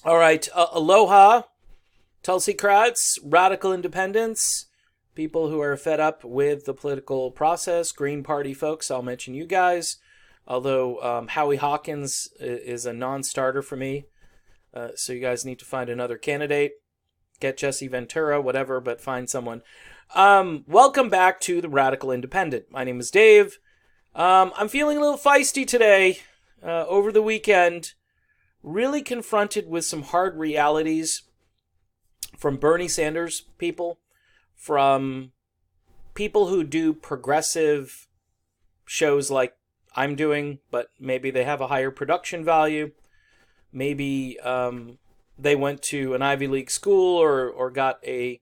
All right. Aloha, Tulsi Kratz, radical independents, people who are fed up with the political process, Green Party folks. I'll mention you guys. Although Howie Hawkins is a non-starter for me. So you guys need to find another candidate. Get Jesse Ventura, whatever, but find someone. Welcome back to the Radical Independent. My name is Dave. I'm feeling a little feisty today. Over the weekend, really confronted with some hard realities from Bernie Sanders people, from people who do progressive shows like I'm doing, but maybe they have a higher production value. Maybe they went to an Ivy League school or got a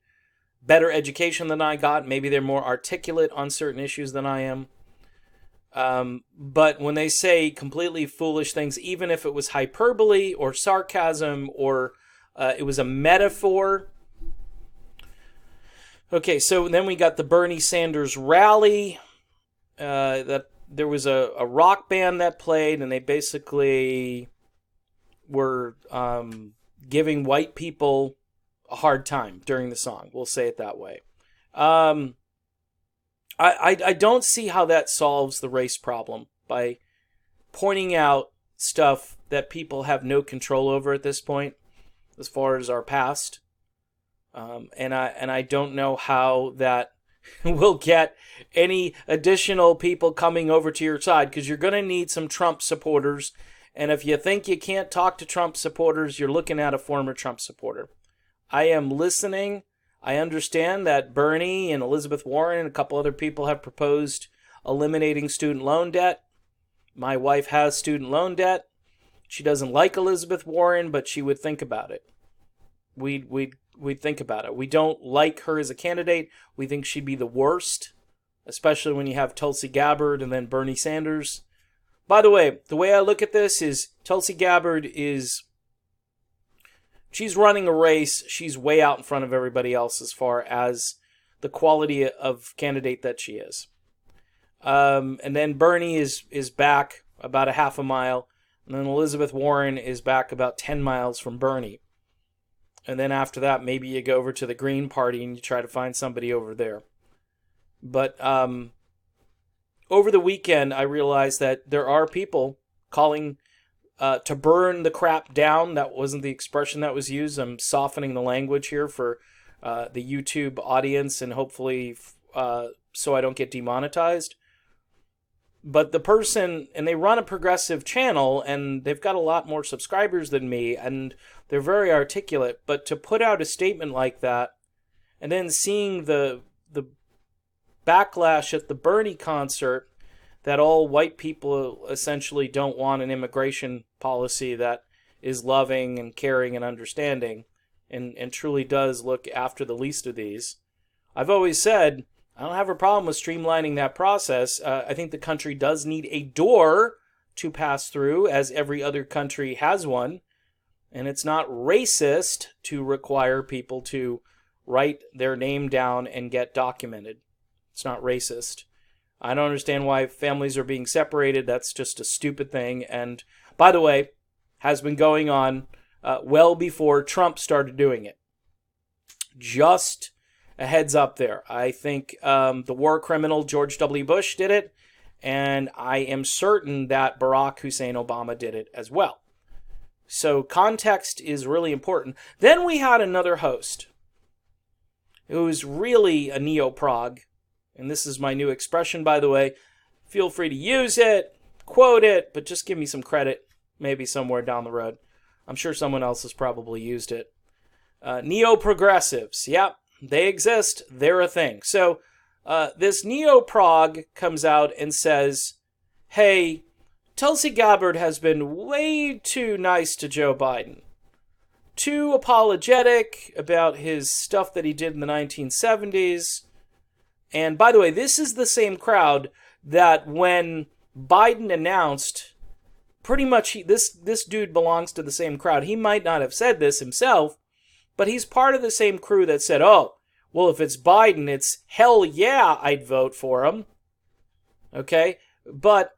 better education than I got. Maybe they're more articulate on certain issues than I am. But when they say completely foolish things, even if it was hyperbole or sarcasm or it was a metaphor. Okay, so then we got the Bernie Sanders rally. That there was a rock band that played, and they basically were giving white people a hard time during the song. We'll say it that way. I don't see how that solves the race problem by pointing out stuff that people have no control over at this point, as far as our past. And I don't know how that will get any additional people coming over to your side, because you're going to need some Trump supporters. And if you think you can't talk to Trump supporters, you're looking at a former Trump supporter. I am listening. I understand that Bernie and Elizabeth Warren and a couple other people have proposed eliminating student loan debt. My wife has student loan debt. She doesn't like Elizabeth Warren, but she would think about it. We'd think about it. We don't like her as a candidate. We think she'd be the worst, especially when you have Tulsi Gabbard and then Bernie Sanders. By the way I look at this is Tulsi Gabbard she's running a race. She's way out in front of everybody else as far as the quality of candidate that she is. And then Bernie is back about a half a mile. And then Elizabeth Warren is back about 10 miles from Bernie. And then after that, maybe you go over to the Green Party and you try to find somebody over there. But over the weekend, I realized that there are people calling to burn the crap down. That wasn't the expression that was used. I'm softening the language here for the YouTube audience and hopefully so I don't get demonetized. But the person, and they run a progressive channel, and they've got a lot more subscribers than me, and they're very articulate. But to put out a statement like that, and then seeing the backlash at the Bernie concert, that all white people essentially don't want an immigration policy that is loving and caring and understanding, and truly does look after the least of these. I've always said, I don't have a problem with streamlining that process. I think the country does need a door to pass through, as every other country has one. And it's not racist to require people to write their name down and get documented. It's not racist. I don't understand why families are being separated. That's just a stupid thing. And by the way, has been going on well before Trump started doing it. Just a heads up there. I think the war criminal George W. Bush did it, and I am certain that Barack Hussein Obama did it as well. So context is really important. Then we had another host who is really a NeoProg, and this is my new expression, by the way. Feel free to use it, quote it, but just give me some credit, maybe somewhere down the road. I'm sure someone else has probably used it. NeoProgressives, yep. They exist. They're a thing. So this NeoProg comes out and says, hey, Tulsi Gabbard has been way too nice to Joe Biden. Too apologetic about his stuff that he did in the 1970s. And by the way, this is the same crowd that when Biden announced, pretty much this dude belongs to the same crowd. He might not have said this himself, but he's part of the same crew that said, oh, well, if it's Biden, it's hell yeah, I'd vote for him. Okay? But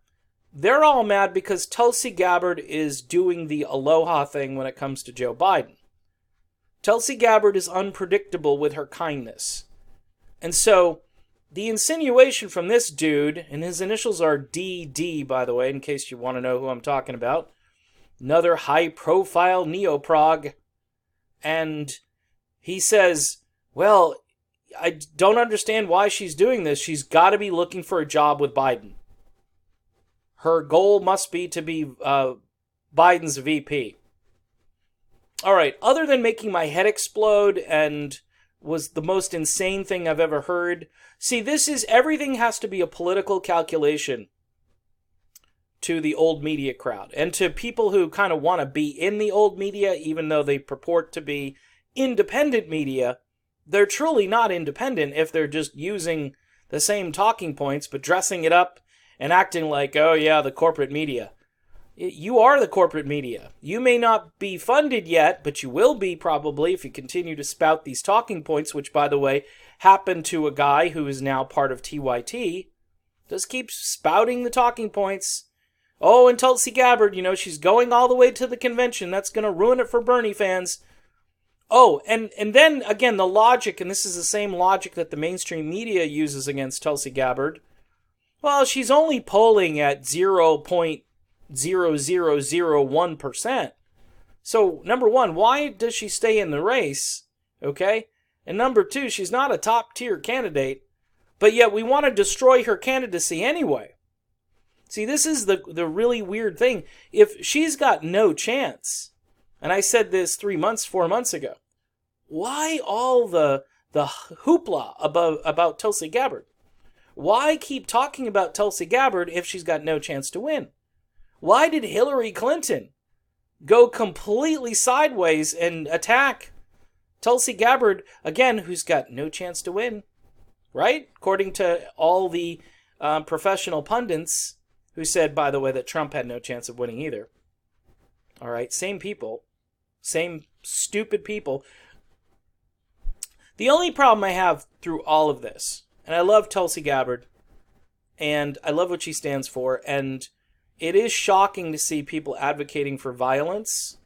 they're all mad because Tulsi Gabbard is doing the Aloha thing when it comes to Joe Biden. Tulsi Gabbard is unpredictable with her kindness. And so, the insinuation from this dude, and his initials are DD, by the way, in case you want to know who I'm talking about, another high-profile NeoProg, and he says, well, I don't understand why she's doing this. She's got to be looking for a job with Biden. Her goal must be to be Biden's VP. All right, other than making my head explode and was the most insane thing I've ever heard. See, everything has to be a political calculation to the old media crowd. And to people who kind of want to be in the old media, even though they purport to be independent media, they're truly not independent if they're just using the same talking points, but dressing it up and acting like, oh yeah, the corporate media. You are the corporate media. You may not be funded yet, but you will be probably if you continue to spout these talking points, which, by the way, happened to a guy who is now part of TYT. Just keep spouting the talking points. Oh, and Tulsi Gabbard, she's going all the way to the convention. That's going to ruin it for Bernie fans. Oh, and then, again, the logic, and this is the same logic that the mainstream media uses against Tulsi Gabbard. Well, she's only polling at 0.0001%. So, number one, why does she stay in the race? Okay? And number two, she's not a top-tier candidate, but yet we want to destroy her candidacy anyway. See, this is the really weird thing. If she's got no chance, and I said this 4 months ago, why all the hoopla about Tulsi Gabbard? Why keep talking about Tulsi Gabbard if she's got no chance to win? Why did Hillary Clinton go completely sideways and attack Tulsi Gabbard, again, who's got no chance to win, right? According to all the professional pundits who said, by the way, that Trump had no chance of winning either. All right, same people, same stupid people. The only problem I have through all of this, and I love Tulsi Gabbard, and I love what she stands for, and it is shocking to see people advocating for violence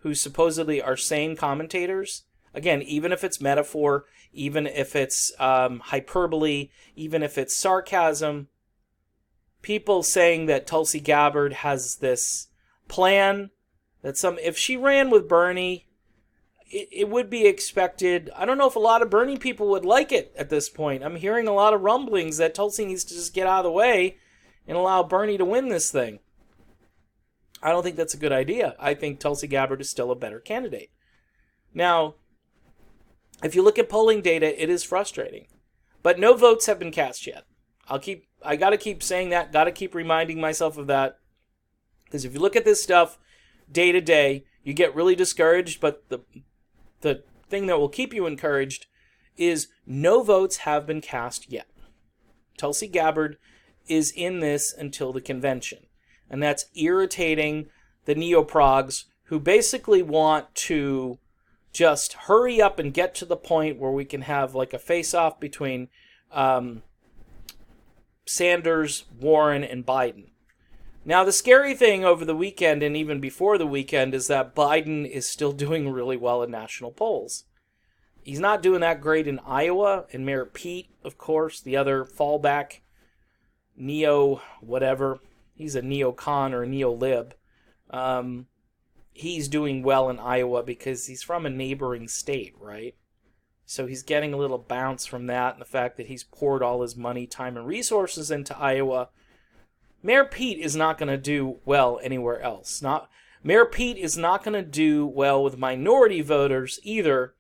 who supposedly are sane commentators. Again, even if it's metaphor, even if it's hyperbole, even if it's sarcasm, people saying that Tulsi Gabbard has this plan that if she ran with Bernie, it would be expected. I don't know if a lot of Bernie people would like it at this point. I'm hearing a lot of rumblings that Tulsi needs to just get out of the way and allow Bernie to win this thing. I don't think that's a good idea. I think Tulsi Gabbard is still a better candidate. Now, if you look at polling data, it is frustrating. But no votes have been cast yet. I got to keep saying that, got to keep reminding myself of that. Because if you look at this stuff day to day, you get really discouraged, but the thing that will keep you encouraged is no votes have been cast yet. Tulsi Gabbard is in this until the convention. And that's irritating the NeoProgs who basically want to just hurry up and get to the point where we can have like a face-off between Sanders, Warren, and Biden. Now, the scary thing over the weekend and even before the weekend is that Biden is still doing really well in national polls. He's not doing that great in Iowa, and Mayor Pete, of course, the other fallback, neo-whatever. He's a neocon or a neo-lib. He's doing well in Iowa because he's from a neighboring state, right? So he's getting a little bounce from that and the fact that he's poured all his money, time, and resources into Iowa. Mayor Pete is not going to do well anywhere else. Mayor Pete is not going to do well with minority voters either.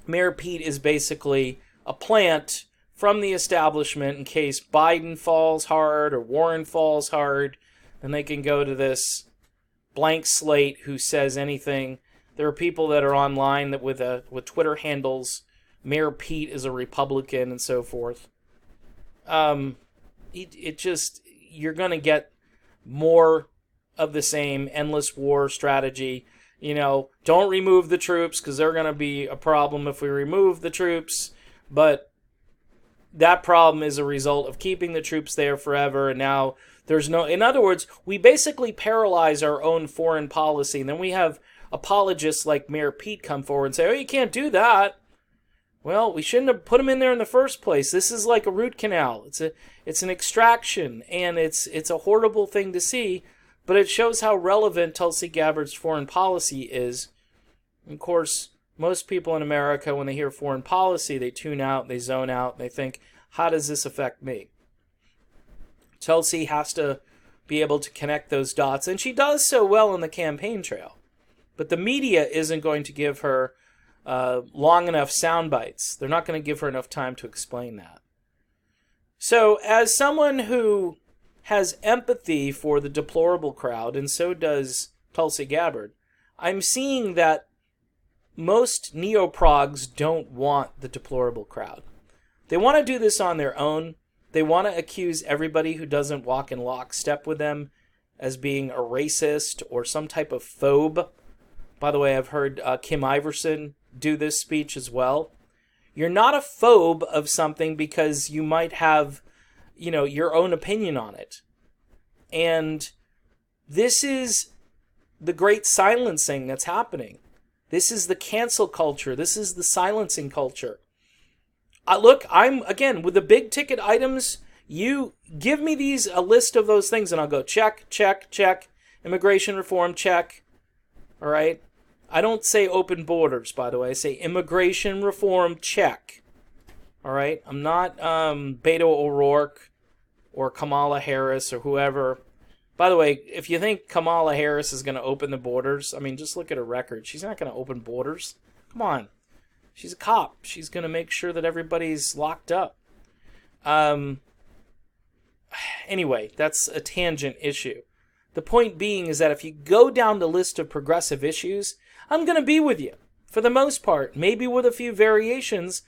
Mayor Pete is basically a plant from the establishment in case Biden falls hard or Warren falls hard. Then they can go to this blank slate who says anything. There are people that are online that with Twitter handles, Mayor Pete is a Republican and so forth. You're going to get more of the same endless war strategy. Don't remove the troops because they're going to be a problem if we remove the troops. But that problem is a result of keeping the troops there forever. And now There's no, in other words, we basically paralyze our own foreign policy, and then we have apologists like Mayor Pete come forward and say, oh, you can't do that. Well, we shouldn't have put him in there in the first place. This is like a root canal. It's an extraction, and it's a horrible thing to see, but it shows how relevant Tulsi Gabbard's foreign policy is. Of course, most people in America, when they hear foreign policy, they tune out, they zone out, and they think, how does this affect me? Tulsi has to be able to connect those dots, and she does so well on the campaign trail. But the media isn't going to give her long enough sound bites. They're not going to give her enough time to explain that. So, as someone who has empathy for the deplorable crowd, and so does Tulsi Gabbard, I'm seeing that most NeoProgs don't want the deplorable crowd. They want to do this on their own. They want to accuse everybody who doesn't walk in lockstep with them as being a racist or some type of phobe. By the way, I've heard Kim Iverson do this speech as well. You're not a phobe of something because you might have, your own opinion on it. And this is the great silencing that's happening. This is the cancel culture. This is the silencing culture. Look, I'm, again, with the big ticket items, you give me a list of those things, and I'll go check, check, check. Immigration reform, check. All right? I don't say open borders, by the way. I say immigration reform, check. All right? I'm not Beto O'Rourke or Kamala Harris or whoever. By the way, if you think Kamala Harris is going to open the borders, I mean, just look at her record. She's not going to open borders. Come on. She's a cop. She's going to make sure that everybody's locked up. Anyway, that's a tangent issue. The point being is that if you go down the list of progressive issues, I'm going to be with you for the most part, maybe with a few variations,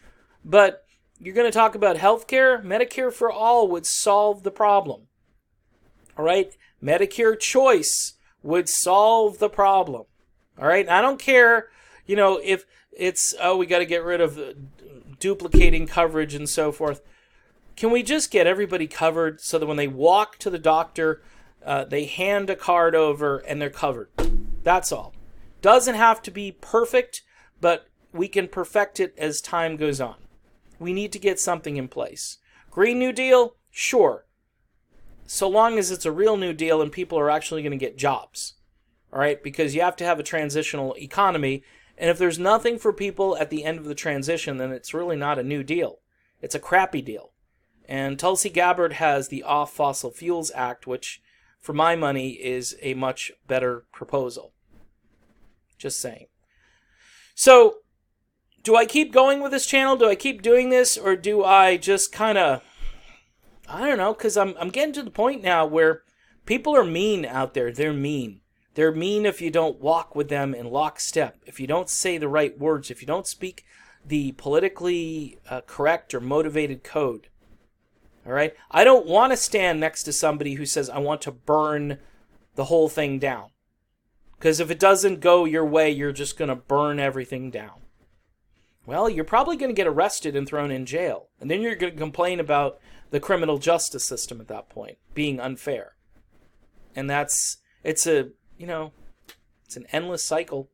but you're going to talk about healthcare. Medicare for all would solve the problem. All right? Medicare choice would solve the problem. All right? And I don't care, if it's, we got to get rid of duplicating coverage and so forth. Can we just get everybody covered so that when they walk to the doctor, they hand a card over and they're covered? That's all. Doesn't have to be perfect, but we can perfect it as time goes on. We need to get something in place. Green New Deal? Sure. So long as it's a real New Deal and people are actually going to get jobs. All right? Because you have to have a transitional economy. And if there's nothing for people at the end of the transition, then it's really not a New Deal. It's a crappy deal. And Tulsi Gabbard has the Off Fossil Fuels Act, which, for my money, is a much better proposal. Just saying. So, do I keep going with this channel? Do I keep doing this? Or do I just kind of, I don't know, because I'm getting to the point now where people are mean out there. They're mean. They're mean if you don't walk with them in lockstep, if you don't say the right words, if you don't speak the politically correct or motivated code. All right? I don't want to stand next to somebody who says, I want to burn the whole thing down. Because if it doesn't go your way, you're just going to burn everything down. Well, you're probably going to get arrested and thrown in jail. And then you're going to complain about the criminal justice system at that point being unfair. And it's an endless cycle.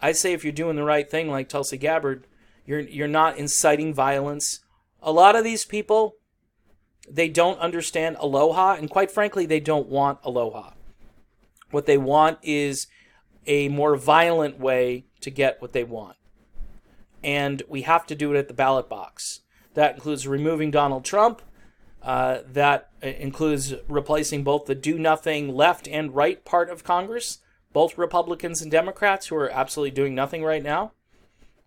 I say if you're doing the right thing like Tulsi Gabbard, you're not inciting violence. A lot of these people, they don't understand Aloha, and quite frankly, they don't want Aloha. What they want is a more violent way to get what they want. And we have to do it at the ballot box. That includes removing Donald Trump. That includes replacing both the do-nothing left and right part of Congress, both Republicans and Democrats who are absolutely doing nothing right now.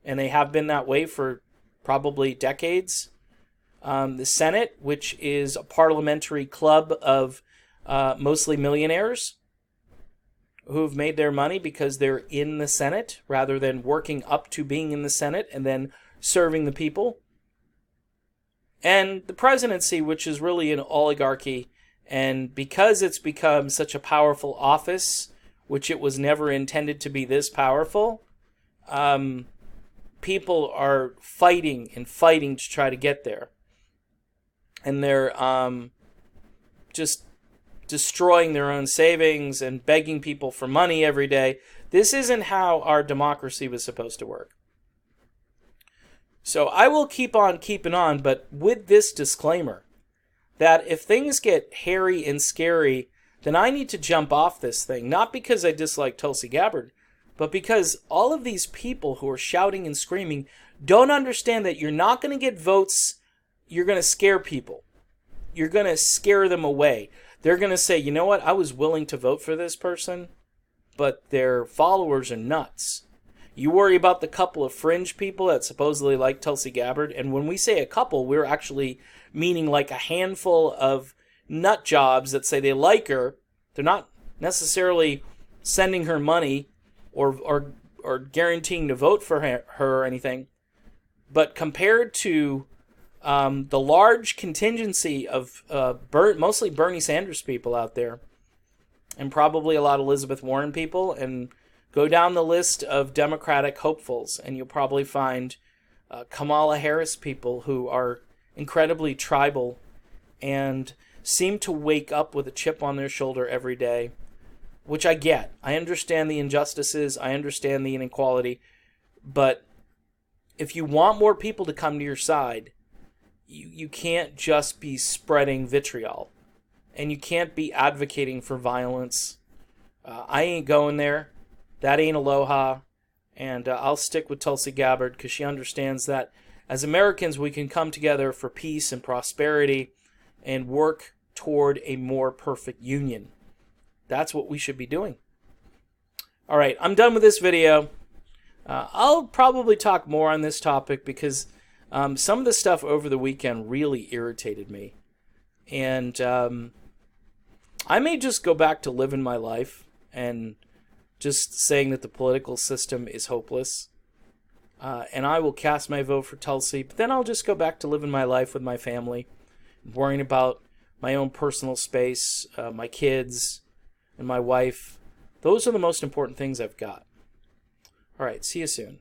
And they have been that way for probably decades. The Senate, which is a parliamentary club of mostly millionaires who've made their money because they're in the Senate rather than working up to being in the Senate and then serving the people. And the presidency, which is really an oligarchy, and because it's become such a powerful office, which it was never intended to be this powerful, people are fighting and fighting to try to get there. And they're just destroying their own savings and begging people for money every day. This isn't how our democracy was supposed to work. So I will keep on keeping on, but with this disclaimer that if things get hairy and scary, then I need to jump off this thing. Not because I dislike Tulsi Gabbard, but because all of these people who are shouting and screaming don't understand that you're not going to get votes. You're going to scare people. You're going to scare them away. They're going to say, you know what, I was willing to vote for this person, but their followers are nuts. You worry about the couple of fringe people that supposedly like Tulsi Gabbard, and when we say a couple, we're actually meaning like a handful of nut jobs that say they like her. They're not necessarily sending her money or guaranteeing to vote for her or anything. But compared to the large contingency of mostly Bernie Sanders people out there, and probably a lot of Elizabeth Warren people, and go down the list of Democratic hopefuls, and you'll probably find Kamala Harris people who are incredibly tribal and seem to wake up with a chip on their shoulder every day, which I get. I understand the injustices, I understand the inequality, but if you want more people to come to your side, you can't just be spreading vitriol, and you can't be advocating for violence. I ain't going there. That ain't Aloha, and I'll stick with Tulsi Gabbard because she understands that as Americans we can come together for peace and prosperity and work toward a more perfect union. That's what we should be doing. All right, I'm done with this video. I'll probably talk more on this topic because some of the stuff over the weekend really irritated me. And I may just go back to living my life and just saying that the political system is hopeless. And I will cast my vote for Tulsi, but then I'll just go back to living my life with my family, worrying about my own personal space, my kids, and my wife. Those are the most important things I've got. All right, see you soon.